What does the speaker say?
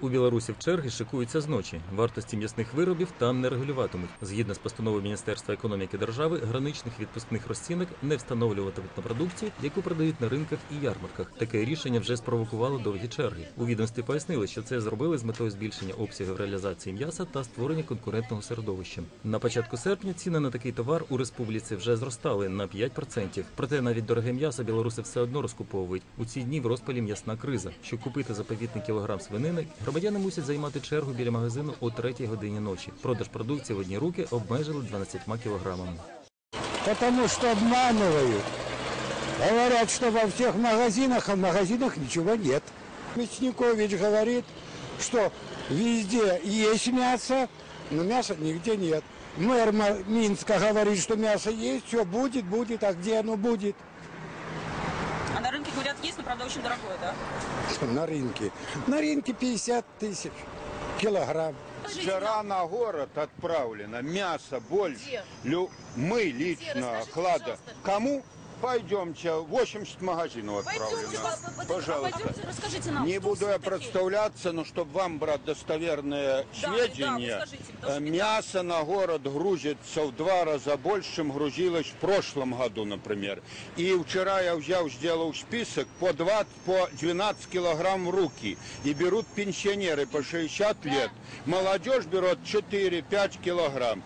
У Білорусі в черги шикуються зночі. Вартості м'ясних виробів там не регулюватимуть. Згідно з постановою Міністерства економіки держави, граничних відпускних розцінок не встановлюватимуть на продукцію, яку продають на ринках і ярмарках. Таке рішення вже спровокувало довгі черги. У відомстві пояснили, що це зробили з метою збільшення обсягів реалізації м'яса та створення конкурентного середовища. На початку серпня ціни на такий товар у республіці вже зростали на 5%. Проте навіть дороге м'ясо білоруси все одно розкуповують. У ці дні в розпалі м'ясна криза. Щоб купити заповітний кілограм свинини, громадяни мусять займати чергу біля магазину о 3-й годині ночі. Продаж продукції в одні руки обмежили 12 кілограмами. Потому что обманывают. Говорят, что во всех магазинах, а в магазинах ничего нет. Мясникович говорит, что везде есть мясо, но мяса нигде нет. Мэр Минска говорит, что мясо есть, все будет, а где оно будет? А на рынке, говорят, есть, но, правда, очень дорогое, да? На рынке? На рынке 50 тысяч килограмм. Вчера на город отправлено мясо больше. Мы лично, Клада. Кому? Пойдемте, 80 магазинов отправлено. Пожалуйста. Пойдемте, расскажите нам, Не что буду я всё-таки? представляться, но чтобы вам брать достоверные сведения, вы скажите, потому что мясо на город грузится в 2 раза больше, чем грузилось в прошлом году, например. И вчера я сделал список по 12 килограмм в руки. И берут пенсионеры по 60 лет. Молодежь берет 4-5 килограмм.